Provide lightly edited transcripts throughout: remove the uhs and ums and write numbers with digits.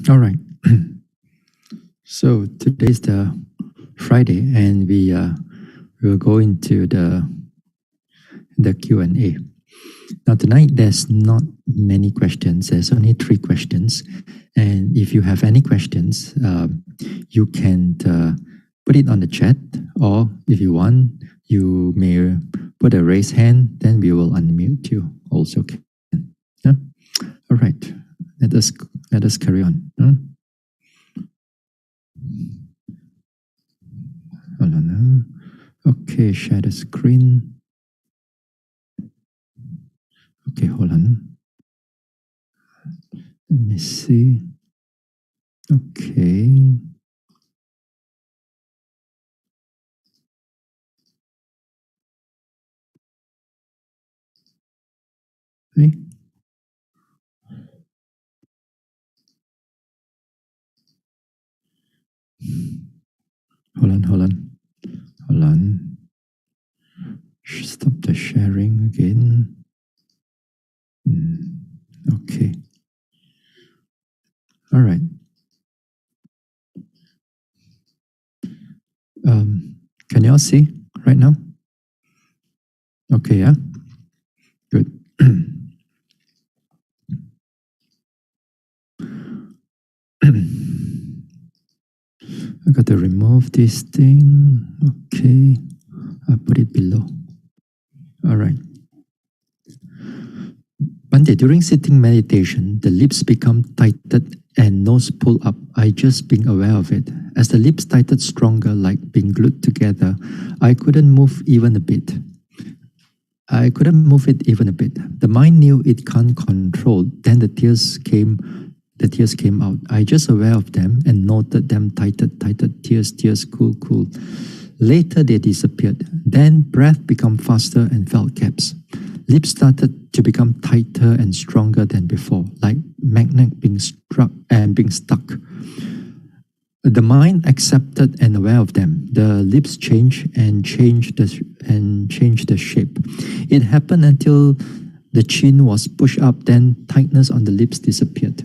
All right. So today's the Friday, and we will go into the Q&A. Now tonight there's not many questions. There's only 3 questions, and if you have any questions, you can put it on the chat, or if you want, you may put a raise hand. Then we will unmute you. Also, can. Yeah. All right. Let us carry on. Hold on. Okay, share the screen. Okay, hold on. Let me see. Okay. Hey. Hold on. Stop the sharing again. Okay. All right. Can you all see right now? Okay, yeah? Good. I got to remove this thing. Okay. I'll put it below. All right. Bhante, during sitting meditation, the lips become tightened and nose pull up. I just being aware of it. As the lips tightened stronger, like being glued together, I couldn't move even a bit. The mind knew it can't control. Then the tears came out. I just aware of them and noted them tightened, tears, cool. Later they disappeared. Then breath became faster and felt gaps. Lips started to become tighter and stronger than before, like magnet being struck and being stuck. The mind accepted and aware of them. The lips changed the shape. It happened until the chin was pushed up, then tightness on the lips disappeared.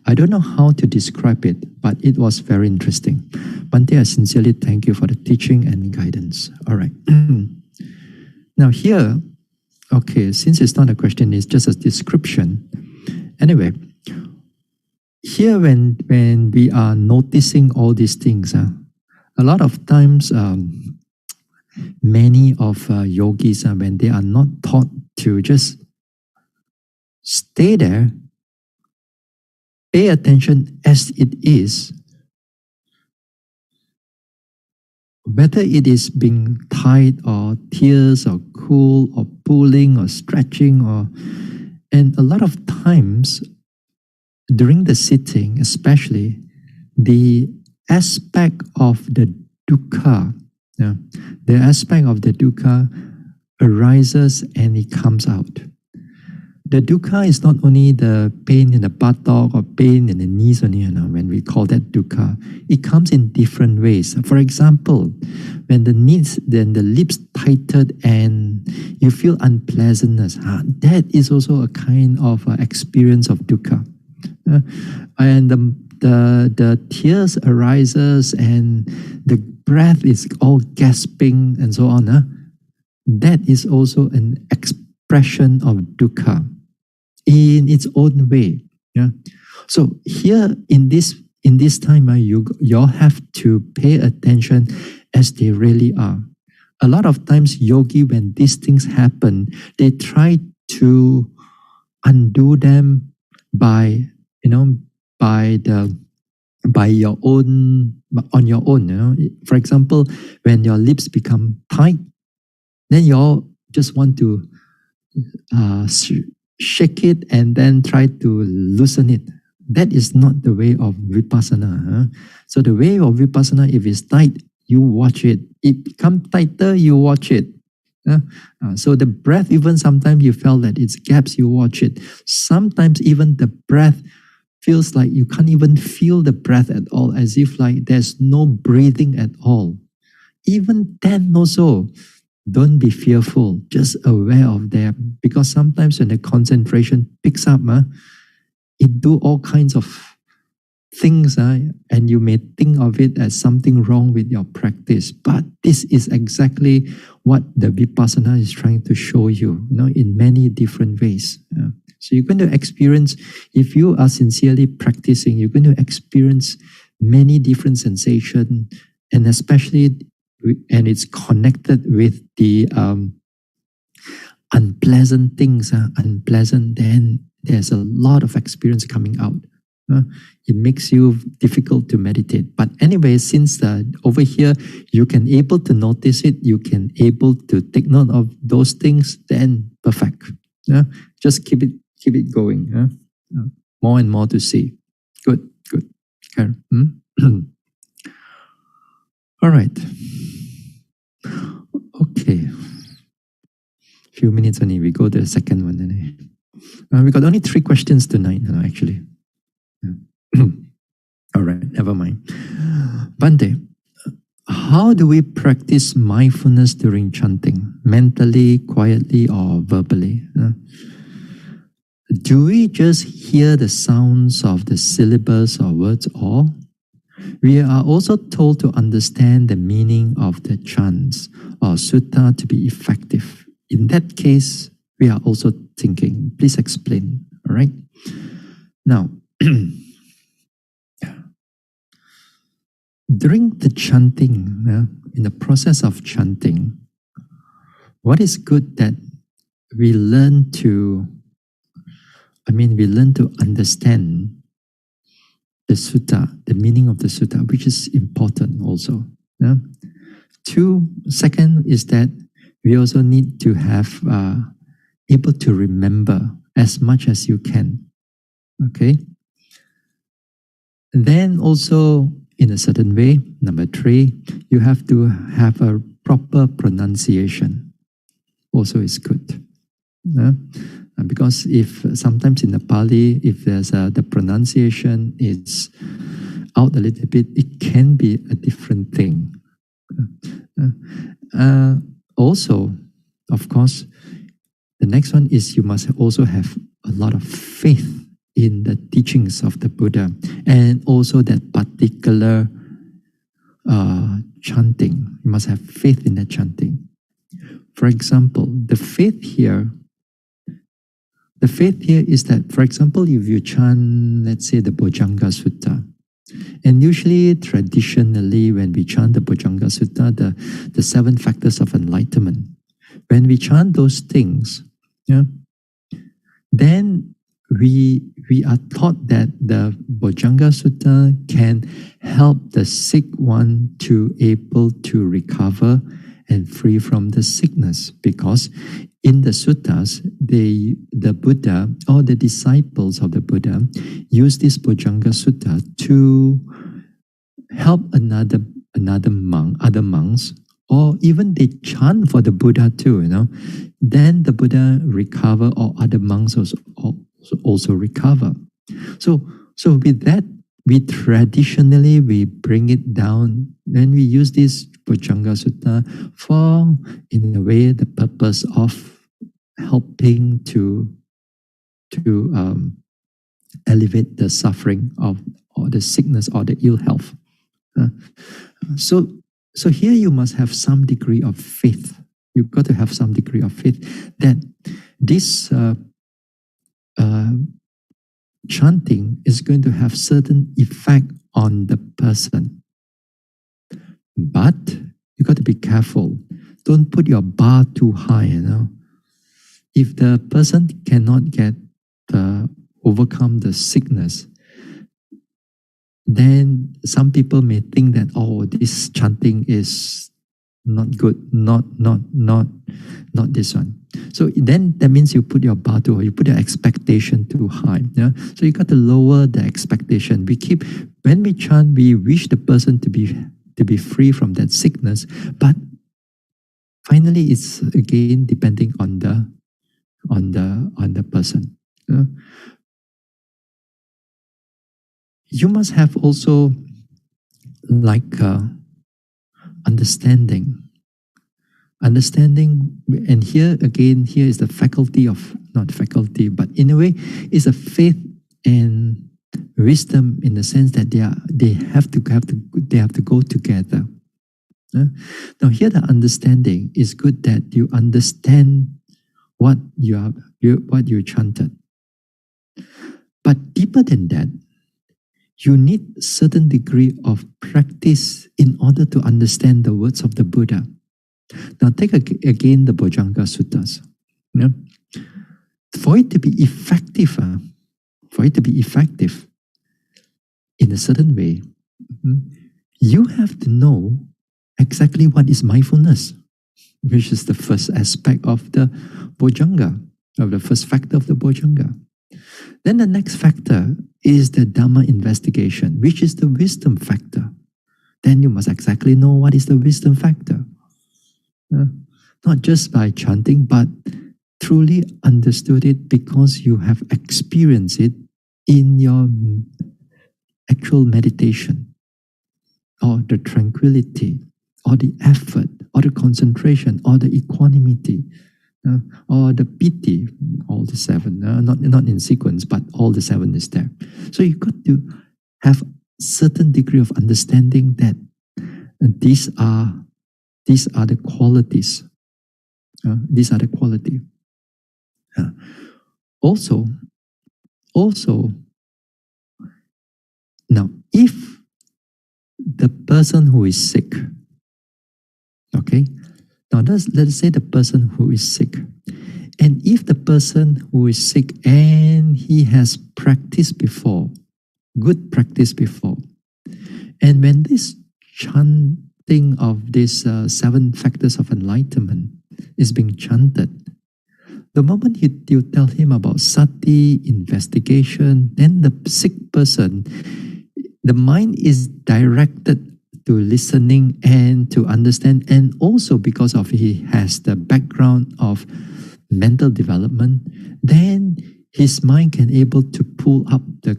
I don't know how to describe it, but it was very interesting. Bhante, I sincerely thank you for the teaching and guidance. All right. Now here, okay, since it's not a question, it's just a description. Anyway, here when we are noticing all these things, a lot of times many of yogis, when they are not taught to just stay there, pay attention as it is, whether it is being tight or tears or cool or pulling or stretching, and a lot of times during the sitting, especially, the aspect of the dukkha, arises and it comes out. The dukkha is not only the pain in the buttock or pain in the knees only, when we call that dukkha. It comes in different ways. For example, when the lips tighten and you feel unpleasantness, that is also a kind of experience of dukkha. And the tears arises and the breath is all gasping and so on. That is also an expression of dukkha in its own way. Yeah. So here in this time, you all have to pay attention as they really are. A lot of times, yogi, when these things happen, they try to undo them by your own, on your own. For example, when your lips become tight, then you all just want to shake it and then try to loosen it. That is not the way of vipassana. So the way of vipassana, if it's tight, you watch it. It becomes tighter, you watch it. So the breath, even sometimes you felt that it's gaps, you watch it. Sometimes even the breath feels like you can't even feel the breath at all, as if like there's no breathing at all. Even then also, don't be fearful, just aware of them. Because sometimes when the concentration picks up, it do all kinds of things, and you may think of it as something wrong with your practice. But this is exactly what the Vipassana is trying to show you, in many different ways. So you're going to experience, if you are sincerely practicing, you're going to experience many different sensations, and especially, and it's connected with the unpleasant things, then there's a lot of experience coming out. It makes you difficult to meditate. But anyway, since over here you can able to notice it, you can able to take note of those things, then perfect. Just keep it going. More and more to see. Good. Okay. All right. Okay. Few minutes only. We go to the second one. We got only 3 questions tonight, actually. All right, never mind. Bhante, how do we practice mindfulness during chanting? Mentally, quietly, or verbally? Do we just hear the sounds of the syllables or words, or we are also told to understand the meaning of the chants or sutta to be effective? In that case, we are also thinking. Please explain. All right. Now, during the chanting, in the process of chanting, what is good that we learn to understand the sutta, the meaning of the sutta, which is important also. Second is that we also need to have able to remember as much as you can. Okay? Then also, in a certain way, number 3, you have to have a proper pronunciation. Also is good. Because if sometimes in the Pali, if there's the pronunciation is out a little bit, it can be a different thing. Also, of course, the next one is you must also have a lot of faith in the teachings of the Buddha, and also that particular chanting. You must have faith in the chanting. For example, the faith here is that, for example, if you chant, let's say, the Bojjhanga Sutta, and usually, traditionally, when we chant the Bojjhanga Sutta, the 7 factors of enlightenment, when we chant those things, then we are taught that the Bojjhanga Sutta can help the sick one to able to recover and free from the sickness, because in the suttas, the Buddha or the disciples of the Buddha use this Bojjhanga Sutta to help other monks, or even they chant for the Buddha too. Then the Buddha recover, or other monks also recover. So with that, we traditionally bring it down, and we use this Bojjhanga Sutta for, in a way, the purpose of helping to elevate the suffering or the sickness or the ill health. So here you must have some degree of faith. You've got to have some degree of faith that this chanting is going to have certain effect on the person. But you got to be careful. Don't put your bar too high. If the person cannot overcome the sickness, then some people may think that, this chanting is not good, not this one. So then that means you put your bar too high, you put your expectation too high. So you got to lower the expectation. When we chant, we wish the person to be free from that sickness, but finally it's again depending on the person. You must have also understanding, and here is the faculty of, not faculty, but in a way is a faith and wisdom in the sense that they have to go together. Now here the understanding is good, that you understand what you chanted. But deeper than that, you need certain degree of practice in order to understand the words of the Buddha. Now take again the Bojjhanga Suttas. For it to be effective, in a certain way, you have to know exactly what is mindfulness, which is the first aspect of the Bojjhanga, of the first factor of the Bojjhanga. Then the next factor is the Dhamma investigation, which is the wisdom factor. Then you must exactly know what is the wisdom factor. Not just by chanting, but truly understood it because you have experienced it in your actual meditation, or the tranquility, or the effort, or the concentration, or the equanimity, or the piti, all the seven, not in sequence, but all the seven is there. So you've got to have certain degree of understanding that these are the qualities. These are the quality. Also, now if the person who is sick, okay, now let's say the person who is sick, and if the person who is sick and he has practiced before, good practice before, and when this chanting of these 7 factors of enlightenment is being chanted, the moment you tell him about sati, investigation, then the sick person, the mind is directed to listening and to understand, and also because of he has the background of mental development, then his mind can able to pull up the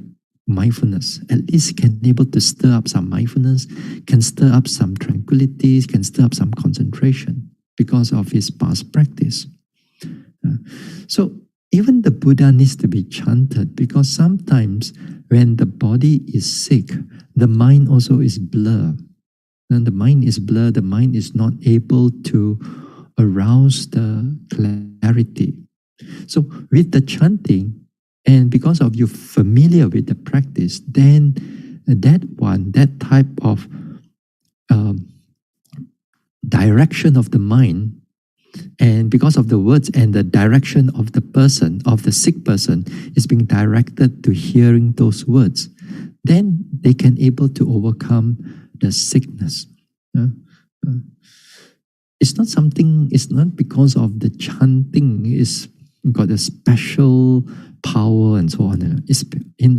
mindfulness, at least can able to stir up some mindfulness, can stir up some tranquility, can stir up some concentration because of his past practice. So even the Buddha needs to be chanted, because sometimes when the body is sick, the mind also is blurred. And the mind is blurred, the mind is not able to arouse the clarity. So with the chanting, and because of you familiar with the practice, then that type of direction of the mind, and because of the words and the direction of the person, of the sick person, is being directed to hearing those words, then they can able to overcome the sickness. It's not because of the chanting is got a special power and so on. It's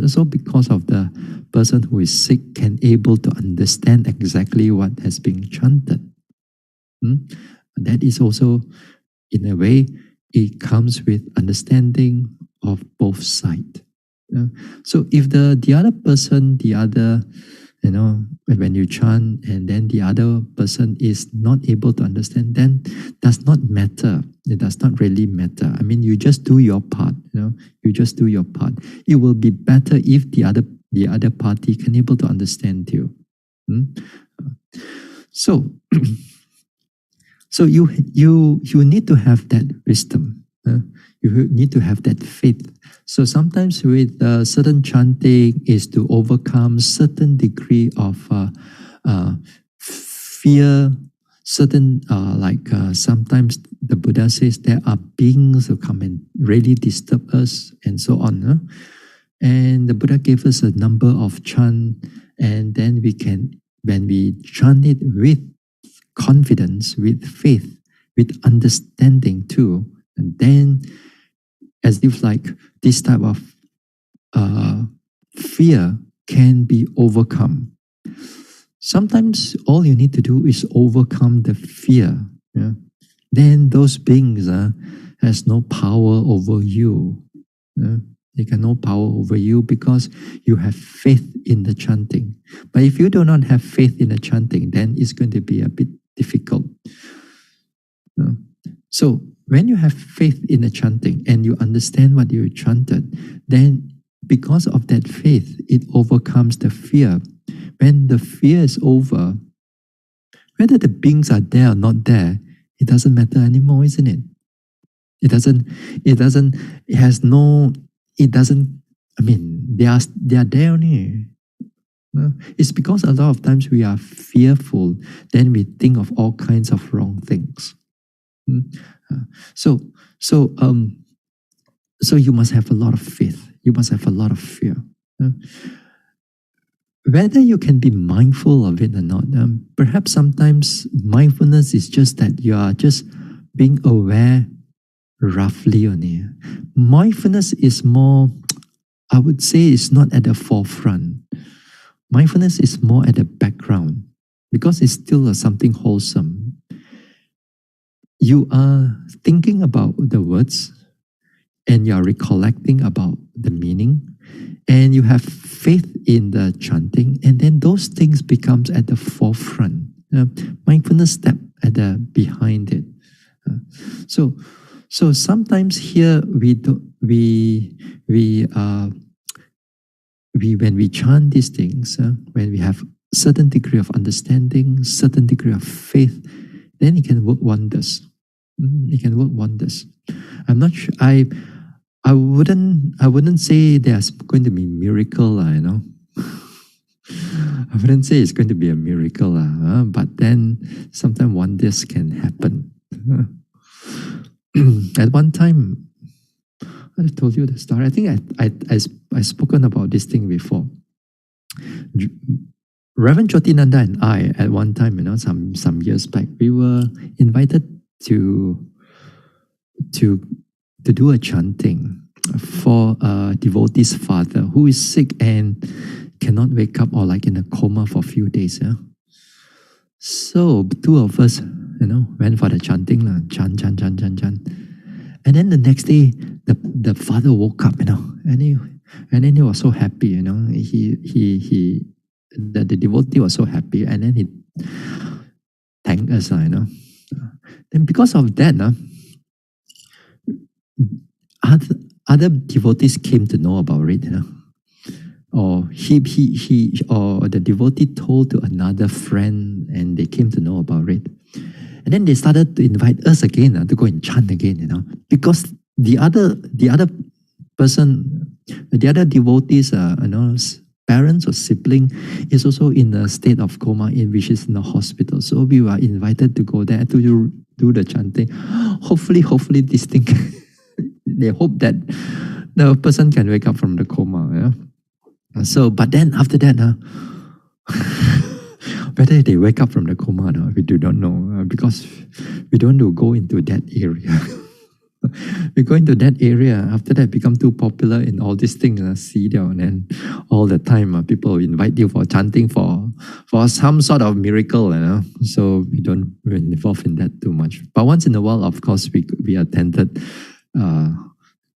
also because of the person who is sick can able to understand exactly what has been chanted. That is also, in a way, it comes with understanding of both sides. So if the other person, when you chant and then the other person is not able to understand, then does not matter. It does not really matter. I mean, you just do your part. You just do your part. It will be better if the other party can able to understand you. So. So you need to have that wisdom. You need to have that faith. So sometimes with certain chanting is to overcome certain degree of fear. Certain sometimes the Buddha says there are beings who come and really disturb us and so on. And the Buddha gave us a number of chant, and then when we chant it with confidence, with faith, with understanding too, and then as if like this type of fear can be overcome. Sometimes all you need to do is overcome the fear. Then those beings has no power over you. They can no power over you because you have faith in the chanting. But if you do not have faith in the chanting, then it's going to be a bit difficult. So when you have faith in the chanting and you understand what you chanted, then because of that faith, it overcomes the fear. When the fear is over, whether the beings are there or not there, it doesn't matter anymore, isn't it? It doesn't, I mean, they are there only. It's because a lot of times we are fearful, then we think of all kinds of wrong things. So you must have a lot of faith. You must have a lot of fear. Whether you can be mindful of it or not, perhaps sometimes mindfulness is just that you are just being aware roughly only. Mindfulness is more, I would say, it's not at the forefront. Mindfulness is more at the background because it's still something wholesome. You are thinking about the words and you are recollecting about the meaning and you have faith in the chanting, and then those things becomes at the forefront. Mindfulness step at the behind it. So sometimes here when we chant these things, when we have certain degree of understanding, certain degree of faith, then it can work wonders. It can work wonders. I'm not sure. I wouldn't say there's going to be miracle, I wouldn't say it's going to be a miracle, but then sometimes wonders can happen. At one time, I told you the story. I think I spoken about this thing before. Reverend Jyotinanda and I, at one time, some years back, we were invited to do a chanting for a devotee's father who is sick and cannot wake up or like in a coma for a few days. So two of us, went for the chanting, chant. And then the next day, the father woke up, and then he was so happy, the devotee was so happy, and then he thanked us, Then because of that, other devotees came to know about it, or or the devotee told to another friend, and they came to know about it. And then they started to invite us again to go and chant again, because the other person, the other devotees, parents or sibling is also in a state of coma, which is in the hospital. So we were invited to go there to do the chanting. Hopefully this thing, they hope that the person can wake up from the coma. So, but then after that, whether they wake up from the coma, we do not know, because we don't want to go into that area. We go into that area, after that become too popular in all these things, see down, and all the time people invite you for chanting for some sort of miracle, so we don't involve in that too much. But once in a while, of course, we attended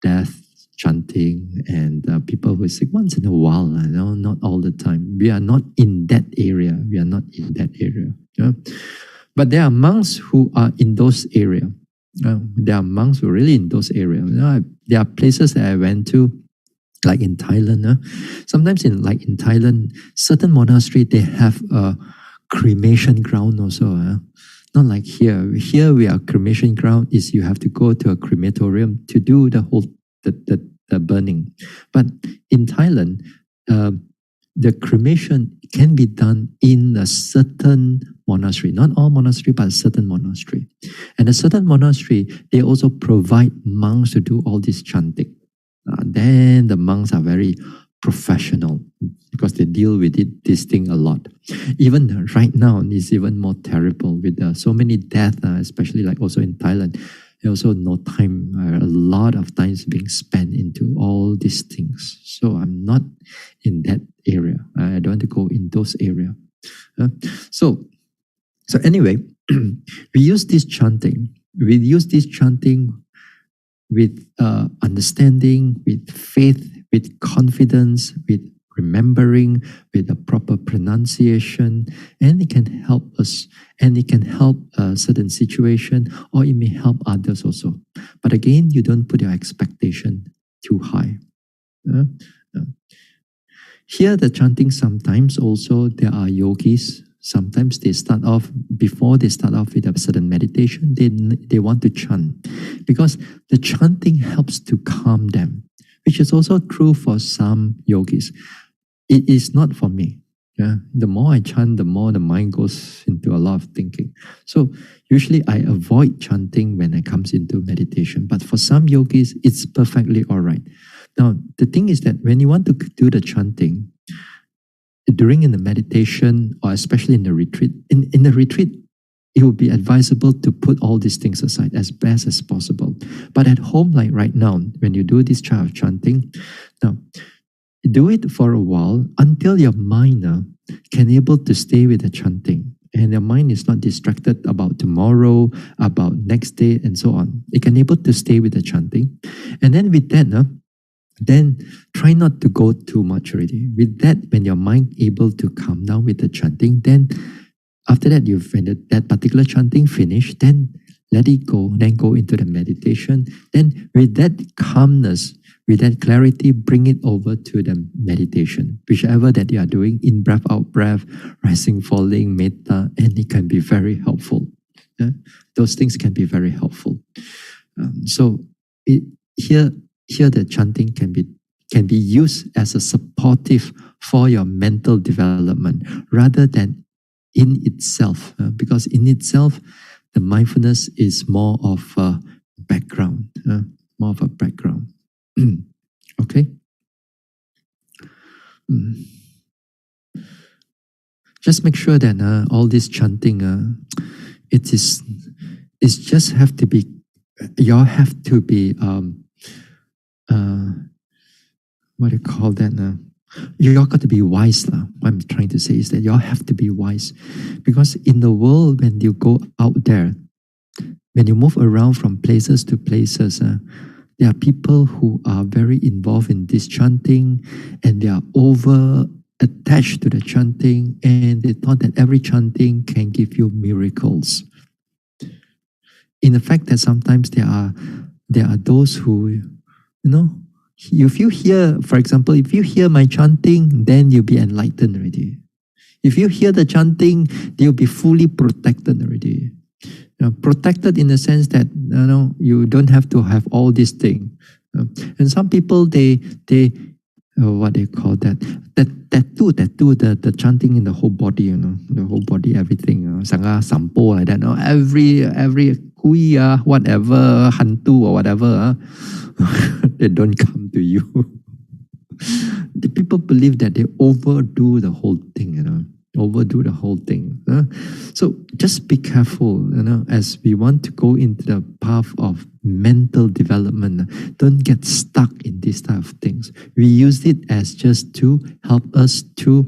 death chanting, and people who sick once in a while, not all the time. We are not in that area. But there are monks who are in those areas. There are monks who are really in those areas. There are places that I went to, like in Thailand. Sometimes in Thailand, certain monastery, they have a cremation ground also. Not like here. Here we are cremation ground is you have to go to a crematorium to do the whole the burning. But in Thailand, the cremation can be done in a certain monastery, not all monastery, but a certain monastery. And a certain monastery, they also provide monks to do all this chanting. Then the monks are very professional because they deal with this thing a lot. Even right now, it's even more terrible with so many deaths, especially like also in Thailand. Also no time, a lot of time is being spent into all these things. So I'm not in that area. I don't want to go in those areas. So anyway, we use this chanting. We use this chanting with understanding, with faith, with confidence, with remembering, with a proper pronunciation, and it can help us, and it can help a certain situation, or it may help others also. But again, you don't put your expectation too high. Here the chanting, sometimes also there are yogis. Sometimes they start off, before they start off with a certain meditation, they want to chant, because the chanting helps to calm them, which is also true for some yogis. It is not for me. Yeah? The more I chant, the more the mind goes into a lot of thinking. So usually I avoid chanting when it comes into meditation. But for some yogis, it's perfectly all right. Now, the thing is that when you want to do the chanting, during in the meditation, or especially in the retreat, in the retreat, it would be advisable to put all these things aside as best as possible. But at home, like right now, when you do this type of chanting, now, do it for a while until your mind can able to stay with the chanting, and your mind is not distracted about tomorrow, about next day, and so on. It can able to stay with the chanting, and then with that, then try not to go too much already. With that, when your mind able to calm down with the chanting, then after that, when that particular chanting finish, then let it go. Then go into the meditation. Then with that calmness, with that clarity, bring it over to the meditation, whichever that you are doing, in breath, out breath, rising, falling, metta, and it can be very helpful. Yeah? Those things can be very helpful. Here the chanting can be used as a supportive for your mental development rather than in itself, because in itself, the mindfulness is more of a background, more of a background. Okay. Just make sure that all this chanting, it's just have to be, you all have to be, what do you call that? You all got to be wise. What I'm trying to say is that you all have to be wise, because in the world, when you go out there, when you move around from places to places, there are people who are very involved in this chanting, and they are over attached to the chanting, and they thought that every chanting can give you miracles. In the fact that sometimes there are those who, if you hear, for example, if you hear my chanting, then you'll be enlightened already. If you hear the chanting, you'll be fully protected already. Protected in the sense that you don't have to have all these things. And some people, they what they call that tattoo the chanting in the whole body, the whole body, everything. Sangha sampo like that. Every kui whatever hantu or whatever, they don't come to you. The people believe that they overdo the whole thing, overdo the whole thing. So just be careful, as we want to go into the path of mental development. Don't get stuck in these type of things. We use it as just to help us to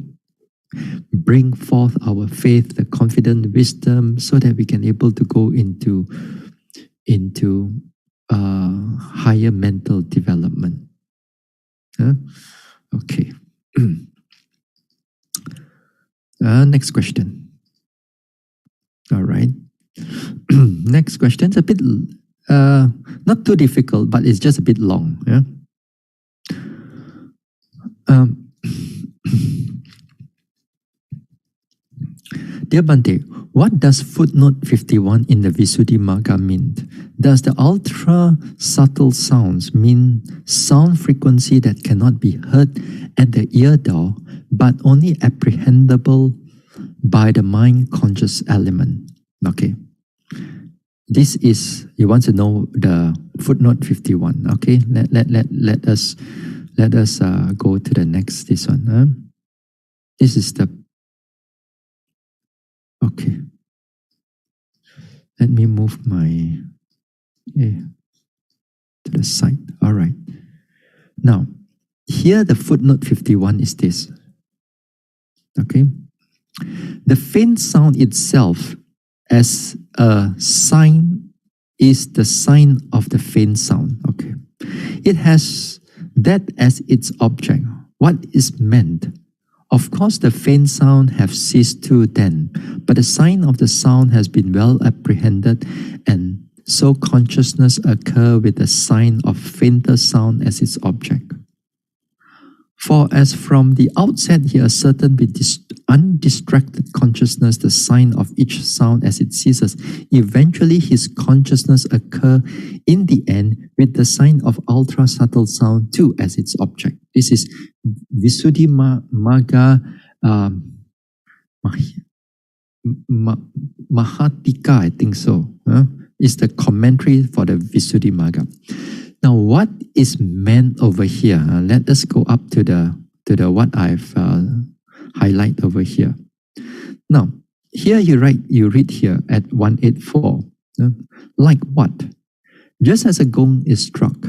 bring forth our faith, the confidence, wisdom, so that we can able to go into higher mental development. Okay. Next question. All right. Next question. It's a bit not too difficult, but it's just a bit long. Yeah. Dear Bhante, what does footnote 51 in the Visuddhimagga mean? Does the ultra subtle sounds mean sound frequency that cannot be heard at the ear door, but only apprehendable by the mind conscious element? Okay. This is, you want to know the footnote 51. Okay. Let us go to the next, this one. This is the, okay. Let me move my to the side. All right. Now, here the footnote 51 is this. Okay. The faint sound itself as a sign is the sign of the faint sound. Okay. It has that as its object. What is meant? Of course, the faint sound have ceased to then, but the sign of the sound has been well apprehended, and so consciousness occur with the sign of fainter sound as its object. For as from the outset he ascertained with undistracted consciousness the sign of each sound as it ceases, eventually his consciousness occur in the end with the sign of ultra subtle sound too as its object. This is Visuddhimagga Mahatika, I think so. It's the commentary for the Visuddhimagga. Now, what is meant over here? Let us go up to the what I've highlighted over here. Now, here you read here at 184. Like what? Just as a gong is struck,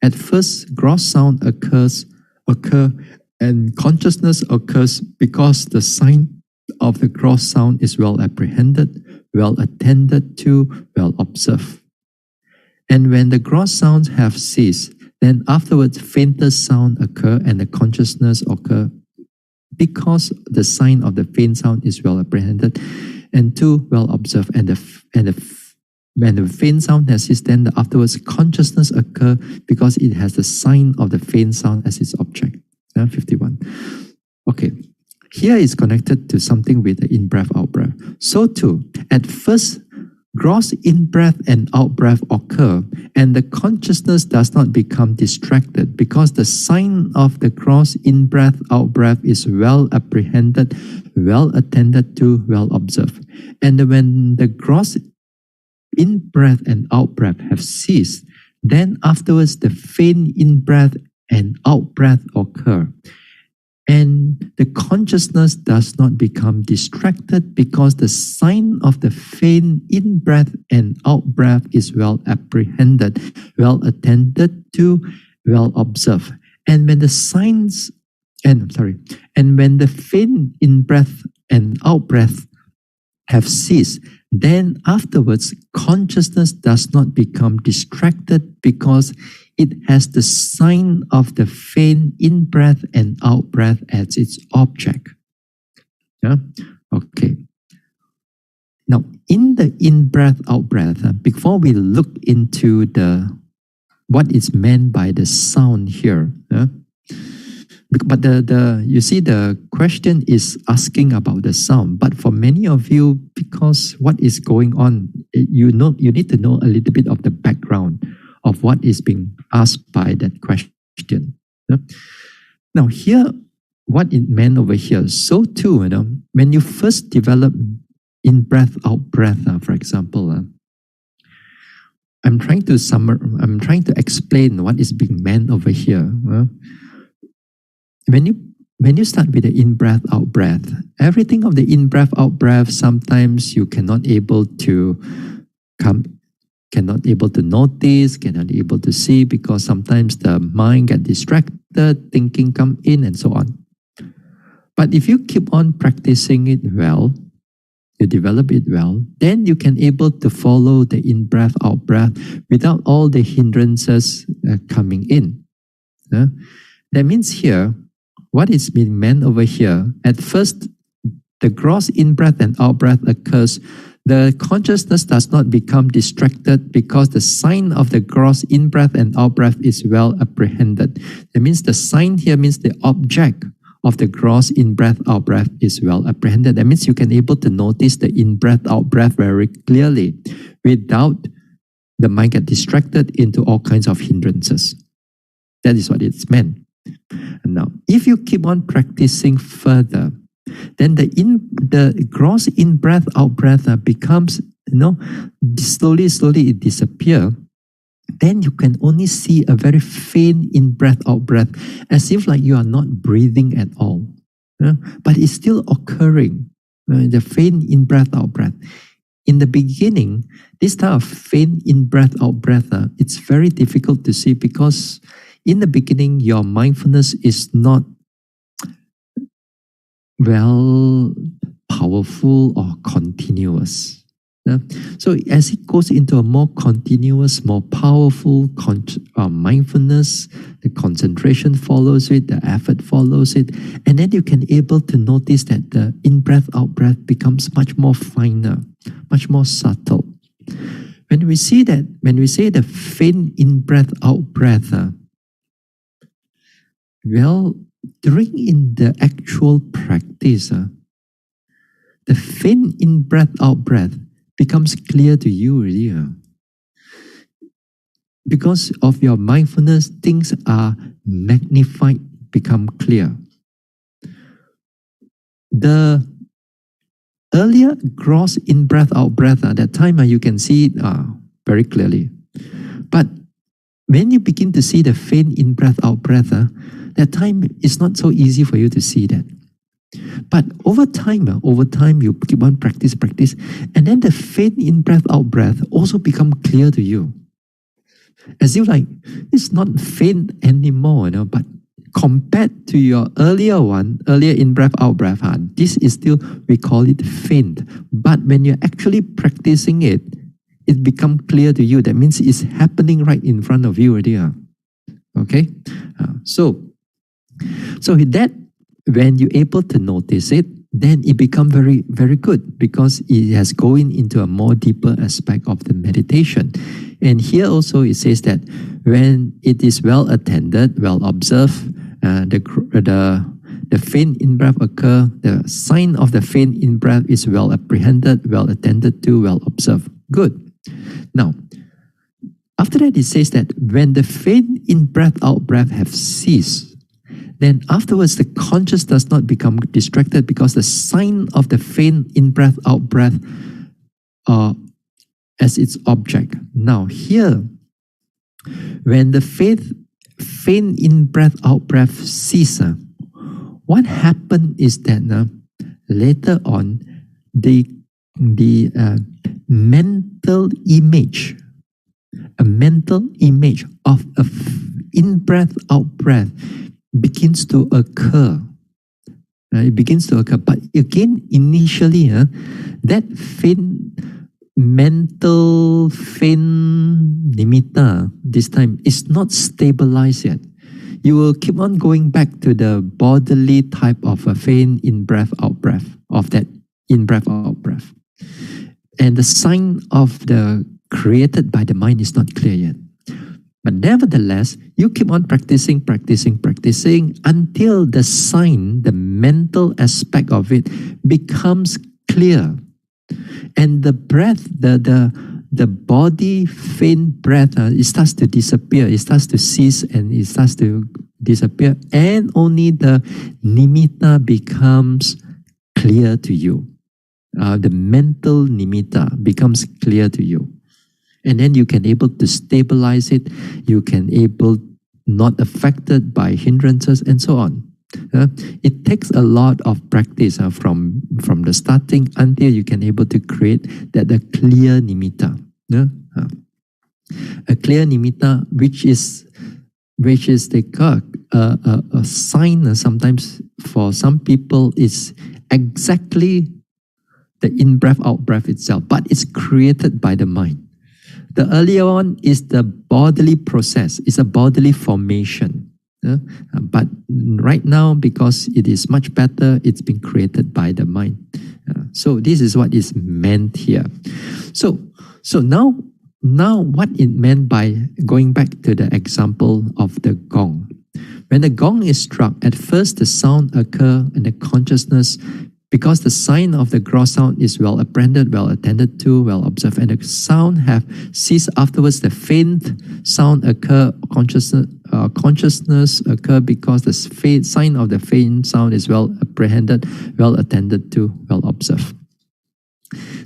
at first gross sound occur, and consciousness occurs because the sign of the gross sound is well apprehended, well attended to, well observed. And when the gross sounds have ceased, then afterwards fainter sound occur and the consciousness occur because the sign of the faint sound is well apprehended and too well observed. And when the faint sound has ceased, then afterwards consciousness occur because it has the sign of the faint sound as its object. 51. Okay. Here is connected to something with the in-breath, out-breath. So too, at first, gross in-breath and out-breath occur, and the consciousness does not become distracted because the sign of the gross in-breath, out-breath is well apprehended, well attended to, well observed. And when the gross in-breath and out-breath have ceased, then afterwards the faint in-breath and out-breath occur. And the consciousness does not become distracted because the sign of the faint in-breath and out-breath is well apprehended, well attended to, well observed. And when the signs, and when the faint in-breath and out-breath have ceased, then afterwards consciousness does not become distracted because it has the sign of the faint in-breath and out-breath as its object. Yeah? Okay. Now, in the in-breath, out-breath, before we look into what is meant by the sound here, but you see the question is asking about the sound. But for many of you, because what is going on, you need to know a little bit of the background of what is being asked by that question. Now here, what it meant over here. So too, when you first develop in-breath, out-breath, for example, I'm trying to explain what is being meant over here. When you start with the in-breath, out-breath, everything of the in-breath, out-breath, sometimes you cannot able to notice, cannot able to see because sometimes the mind get distracted, thinking come in and so on. But if you keep on practicing it well, you develop it well, then you can able to follow the in-breath, out-breath without all the hindrances coming in. That means here, what is being meant over here, at first, the gross in-breath and out-breath occurs. The consciousness does not become distracted because the sign of the gross in-breath and out-breath is well apprehended. That means the sign here means the object of the gross in-breath, out-breath is well apprehended. That means you can able to notice the in-breath, out-breath very clearly without the mind get distracted into all kinds of hindrances. That is what it's meant. And now, if you keep on practicing further, then the gross in-breath, out-breath becomes, slowly it disappears. Then you can only see a very faint in-breath, out-breath, as if like you are not breathing at all. But it's still occurring, the faint in-breath, out-breath. In the beginning, this type of faint in-breath, out-breath, it's very difficult to see because in the beginning, your mindfulness is not powerful or continuous. So as it goes into a more continuous, more powerful mindfulness, the concentration follows it, the effort follows it, and then you can able to notice that the in-breath, out-breath becomes much more finer, much more subtle. When we say the faint in-breath, out-breath, during in the actual practice, the faint in breath out breath becomes clear to you already. Because of your mindfulness, things are magnified, become clear. The earlier gross in breath out breath, that time you can see it very clearly. But when you begin to see the faint in breath out breath, that time is not so easy for you to see that. But over time you keep on practice, and then the faint in breath out breath also become clear to you. As if like it's not faint anymore, but compared to your earlier in breath out breath, this is still, we call it faint. But when you're actually practicing it, it becomes clear to you. That means it's happening right in front of you already. Okay? So that, when you're able to notice it, then it becomes very, very good, because it has going into a more deeper aspect of the meditation. And here also it says that when it is well attended, well observed, the faint in breath occur, the sign of the faint in breath is well apprehended, well attended to, well observed. Good. Now, after that it says that when the faint in breath out breath have ceased, then afterwards the conscious does not become distracted, because the sign of the faint in breath out breath as its object. Now here, when the faint in breath out breath ceases, what happened is that later on the mental image, a mental image of a in breath out breath begins to occur. It begins to occur. But again, initially, that mental nimitta this time is not stabilized yet. You will keep on going back to the bodily type of a faint in breath out breath, of that in breath out breath. And the sign of the created by the mind is not clear yet. But nevertheless, you keep on practicing until the sign, the mental aspect of it becomes clear. And the breath, the body faint breath, it starts to disappear, it starts to cease, and it starts to disappear, and only the nimitta becomes clear to you. The mental nimitta becomes clear to you. And then you can able to stabilize it, you can able not affected by hindrances and so on. It takes a lot of practice from the starting until you can able to create that the clear nimitta. A clear nimitta which is the a sign sometimes for some people is exactly the in-breath, out-breath itself, but it's created by the mind. The earlier one is the bodily process, it's a bodily formation. But right now, because it is much better, it's been created by the mind. So this is what is meant here. So now what it meant by going back to the example of the gong. When the gong is struck, at first the sound occurs and the consciousness, because the sign of the gross sound is well apprehended, well attended to, well observed, and the sound have ceased afterwards, the faint sound occur, consciousness occur, because the sign of the faint sound is well apprehended, well attended to, well observed.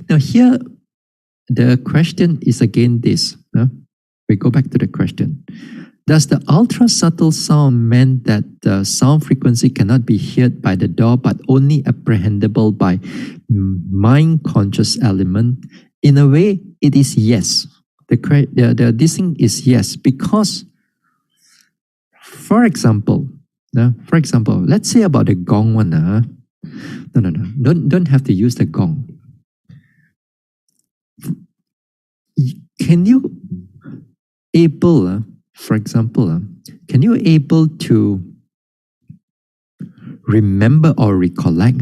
Now here, the question is again this. We go back to the question. Does the ultra subtle sound mean that the sound frequency cannot be heard by the door but only apprehendable by mind conscious element? In a way, it is yes. This thing is yes, because for example, let's say about the gong one. No. Don't have to use the gong. Can you able, for example, can you able to remember or recollect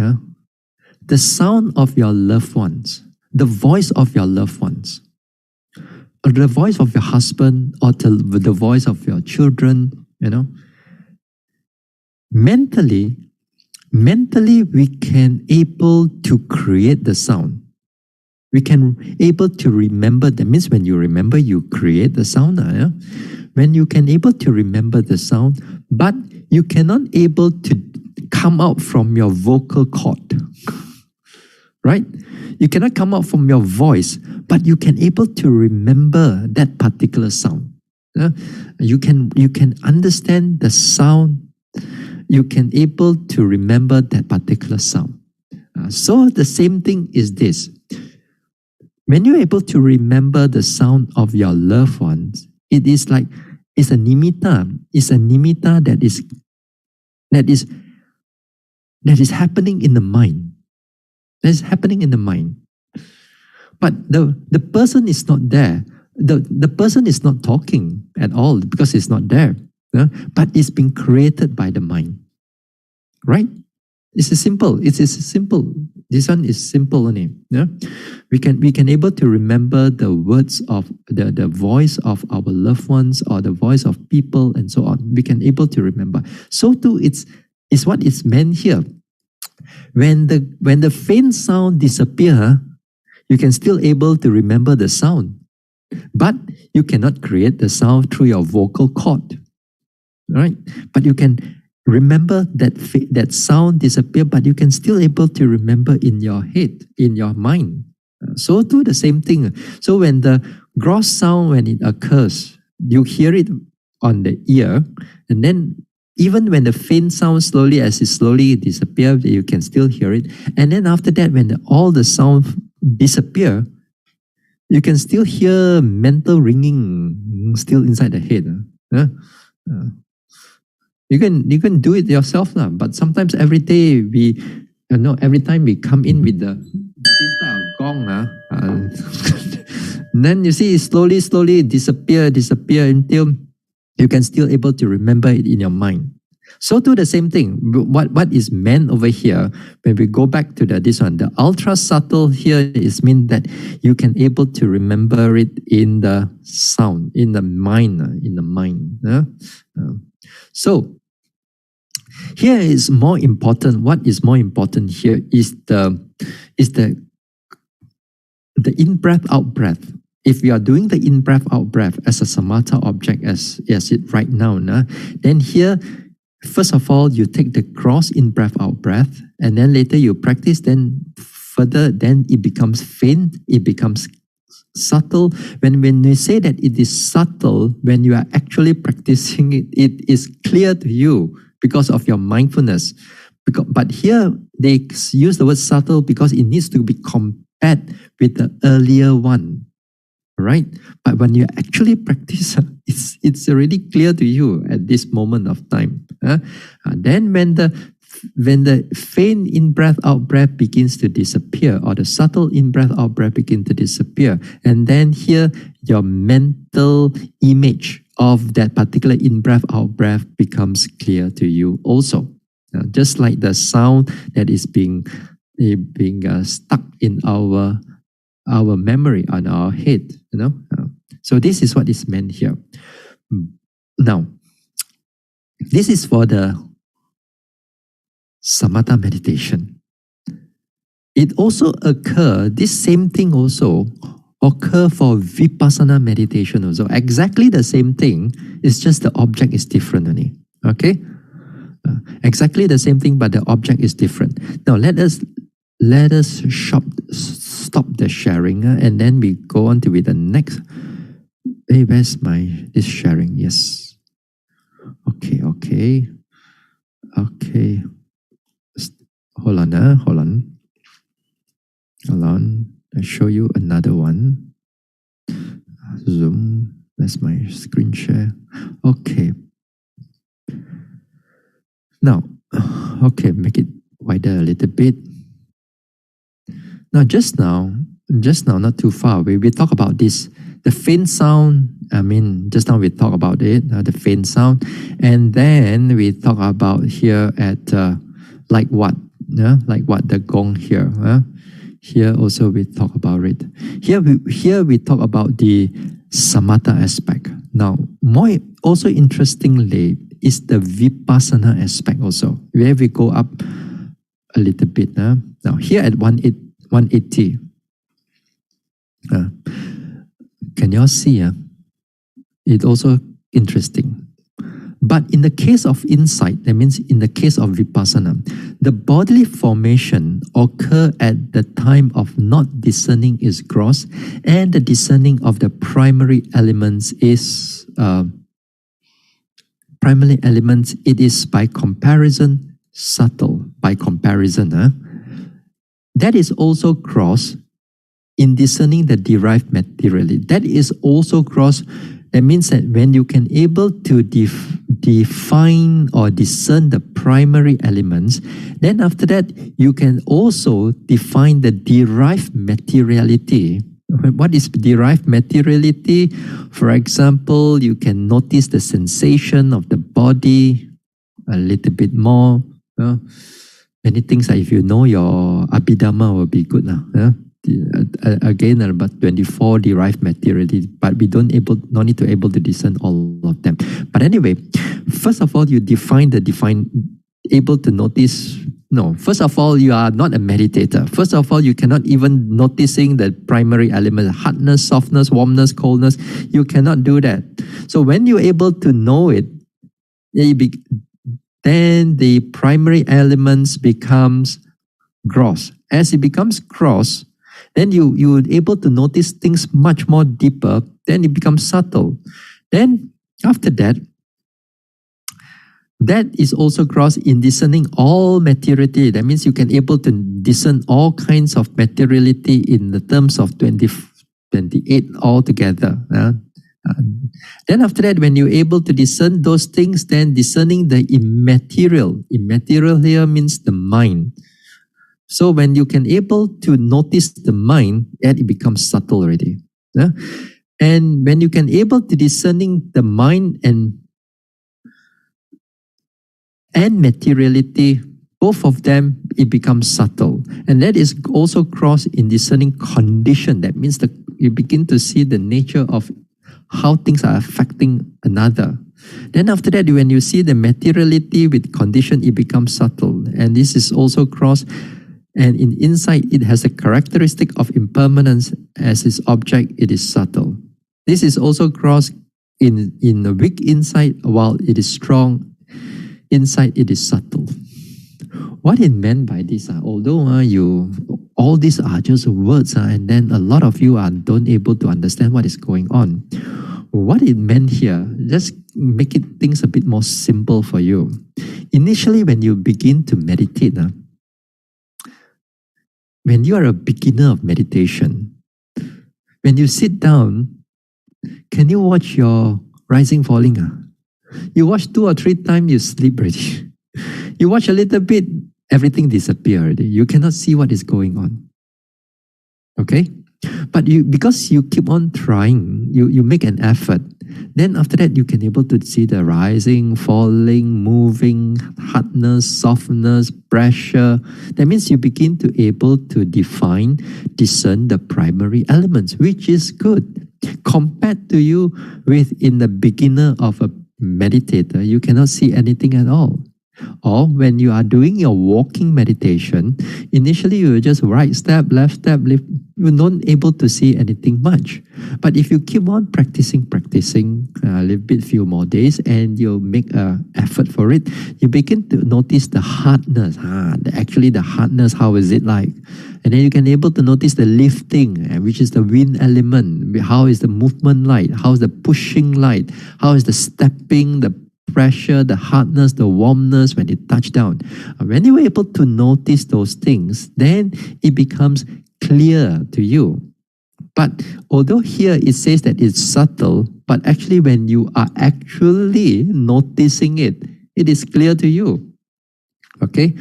the sound of your loved ones, the voice of your loved ones, or the voice of your husband, or the voice of your children, mentally we can able to create the sound. We can able to remember. That means when you remember, you create the sound. Yeah? When you can able to remember the sound, but you cannot able to come out from your vocal cord, right? You cannot come out from your voice, but you can able to remember that particular sound. Yeah? You can understand the sound. You can able to remember that particular sound. So the same thing is this. When you're able to remember the sound of your loved ones, it is like it's a nimitta. It's a nimitta that is happening in the mind. That is happening in the mind. But the person is not there. The person is not talking at all because it's not there. But it's being created by the mind. Right? It's simple. It's simple. This one is simple only. Yeah? We can able to remember the words of the voice of our loved ones or the voice of people and so on. We can able to remember. So too, it's what is meant here. When the faint sound disappear, you can still able to remember the sound, but you cannot create the sound through your vocal cord. Right? But you can remember that sound disappear, but you can still able to remember in your head, in your mind. So too the same thing. So when the gross sound, when it occurs, you hear it on the ear, and then even when the faint sound slowly disappears, you can still hear it. And then after that, when all the sound disappear, you can still hear mental ringing still inside the head. You can do it yourself, but sometimes every day every time we come in with this type of gong, then you see it slowly disappear until you can still able to remember it in your mind. So too the same thing. What is meant over here, when we go back to this one, the ultra subtle here is mean that you can able to remember it in the sound, in the mind. So here is more important. What is more important here is the in-breath, out-breath. If we are doing the in-breath, out-breath as a samatha object as it right now, then here, first of all, you take the cross in-breath, out-breath, and then later you practice, then further, then it becomes faint, it becomes subtle. When we say that it is subtle, when you are actually practicing it, it is clear to you because of your mindfulness. But here, they use the word subtle because it needs to be compared with the earlier one. Right? But when you actually practice, it's already clear to you at this moment of time. Then when the faint in-breath, out-breath begins to disappear, or the subtle in-breath, out-breath begin to disappear, and then here your mental image of that particular in-breath, out-breath becomes clear to you also. Just like the sound that is being stuck in our memory, on our head, So this is what is meant here. Now, this is for the samatha meditation. It also this same thing also occur for vipassana meditation also. Exactly the same thing, it's just the object is different only. Okay? Exactly the same thing, but the object is different. Now let us stop the sharing, and then we go on to with the next. Hey, where's this sharing? Yes. Okay. Hold on. I'll show you another one. Zoom. That's my screen share. Okay. Now, make it wider a little bit. Now, just now, not too far away, we talk about this, the faint sound. Just now we talk about it, the faint sound. And then we talk about here at like what? Like what, the gong here. Here also we talk about it. Here we talk about the samatha aspect. Now, more also interestingly is the vipassana aspect also, where we go up a little bit. Now here at 180, can you all see? It's also interesting. But in the case of insight, that means in the case of vipassana, the bodily formation occur at the time of not discerning is gross, and the discerning of the primary elements is it is by comparison subtle. By comparison, that is also gross in discerning the derived materially. That is also gross. That means that when you can able to define or discern the primary elements, then after that you can also define the derived materiality. What is derived materiality? For example, you can notice the sensation of the body a little bit more. Many things, if you know your Abhidhamma, will be good now. Again, about 24 derived materiality, but we don't need to able to discern all of them. But anyway, first of all, you able to notice. No, first of all, you are not a meditator. First of all, you cannot even noticing the primary element, hardness, softness, warmness, coldness. You cannot do that. So when you're able to know it, then the primary elements becomes gross. As it becomes gross, then you are able to notice things much more deeper. Then it becomes subtle. Then after that, that is also gross in discerning all materiality. That means you can able to discern all kinds of materiality in the terms of 28 altogether. Then after that, when you're able to discern those things, then discerning the immaterial. Immaterial here means the mind. So when you can able to notice the mind, then it becomes subtle already. And when you can able to discerning the mind and materiality, both of them, it becomes subtle. And that is also cross in discerning condition. That means that you begin to see the nature of how things are affecting another. Then after that, when you see the materiality with condition, it becomes subtle. And this is also cross. And in insight, it has a characteristic of impermanence. As its object, it is subtle. This is also cross in a weak insight, while it is strong insight, it is subtle. What it meant by this, although all these are just words, and then a lot of you don't able to understand what is going on. What it meant here, just make it things a bit more simple for you. Initially, when you begin to meditate, when you are a beginner of meditation, when you sit down, can you watch your rising, falling? You watch 2 or 3 times, you sleep already. You watch a little bit, everything disappears already. You cannot see what is going on. Okay? But because you keep on trying, you make an effort. Then after that, you can able to see the rising, falling, moving, hardness, softness, pressure. That means you begin to able to discern the primary elements, which is good. Compared to you in the beginner of a meditator, you cannot see anything at all. Or when you are doing your walking meditation, initially you just right step, left step, you're not able to see anything much. But if you keep on practicing a little bit, few more days, and you make an effort for it, you begin to notice the hardness. Actually the hardness, how is it like? And then you can able to notice the lifting, which is the wind element. How is the movement like? How is the pushing like? How is the stepping, the pressure, the hardness, the warmness when it touch down. When you're able to notice those things, then it becomes clear to you. But although here it says that it's subtle, but actually when you are actually noticing it, it is clear to you. Okay?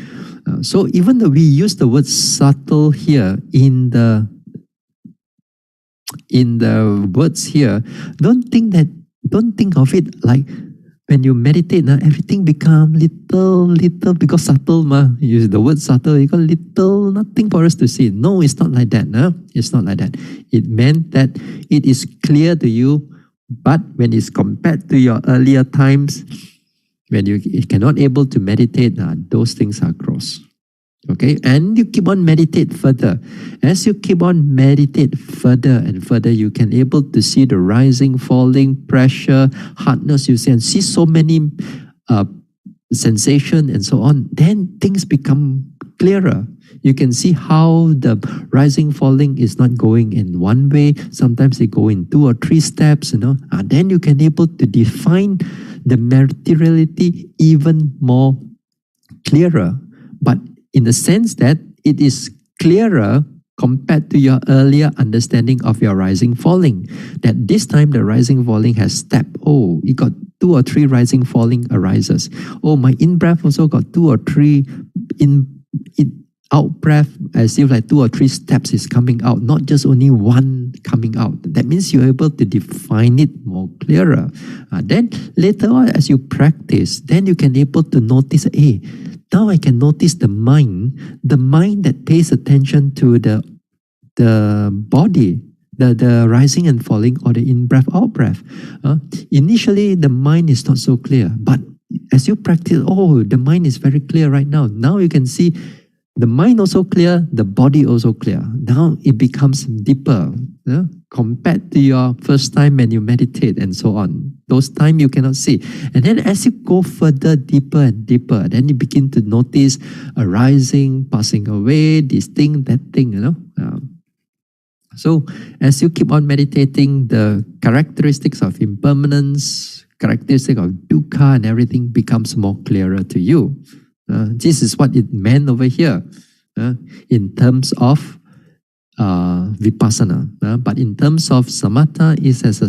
So even though we use the word subtle here in the words here, don't think of it like when you meditate, everything become little, because subtle, use the word subtle, you got little, nothing for us to see. No, it's not like that. It's not like that. It meant that it is clear to you, but when it's compared to your earlier times, When you cannot able to meditate, those things are gross. Okay, and you keep on meditate further. As you keep on meditate further and further, you can able to see the rising, falling, pressure, hardness. You can see so many sensation and so on. Then things become clearer. You can see how the rising, falling is not going in one way. Sometimes they go in 2 or 3 steps. Then you can able to define the materiality even more clearer. But in the sense that it is clearer compared to your earlier understanding of your rising falling. That this time the rising falling has stepped. Oh, it got 2 or 3 rising falling arises. Oh, my in breath also got 2 or 3 in out breath, as if like 2 or 3 steps is coming out, not just only one coming out. That means you're able to define it more clearer. Then later on, as you practice, then you can able to notice, hey, now I can notice the mind that pays attention to the body, the rising and falling, or the in-breath, out-breath. Initially, the mind is not so clear. But as you practice, oh, the mind is very clear right now. Now you can see the mind also clear, the body also clear. Now it becomes deeper compared to your first time when you meditate and so on. Those time you cannot see. And then as you go further, deeper and deeper, then you begin to notice arising, passing away, this thing, that thing, So as you keep on meditating, the characteristics of impermanence, characteristic of dukkha and everything becomes more clearer to you. This is what it meant over here in terms of vipassana. But in terms of samatha, it has a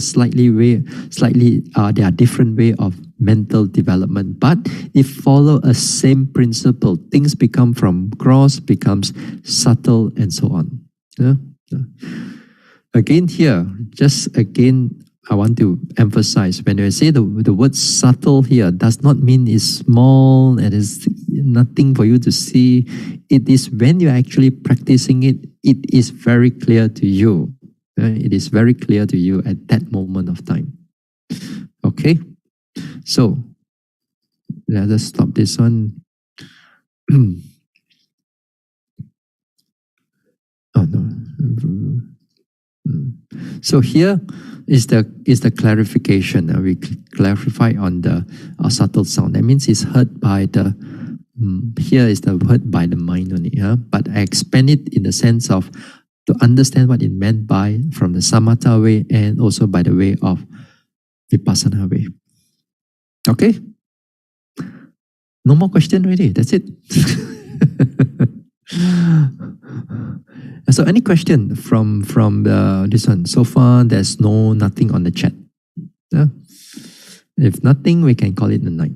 there are different way of mental development. But it follow a same principle. Things become from gross, becomes subtle and so on. Again here, just again, I want to emphasize, when I say the word subtle here, does not mean it's small and it's nothing for you to see. It is when you're actually practicing it, it is very clear to you. It is very clear to you at that moment of time. Okay? So, let us stop this one. Oh no. So here is the clarification. We clarify on the subtle sound. That means it's heard by the here is the heard by the mind only. But I expand it in the sense of to understand what it meant by from the samatha way and also by the way of vipassana way. Okay. No more question already. That's it. So any question from this one? So far, there's nothing on the chat. If nothing, we can call it a night.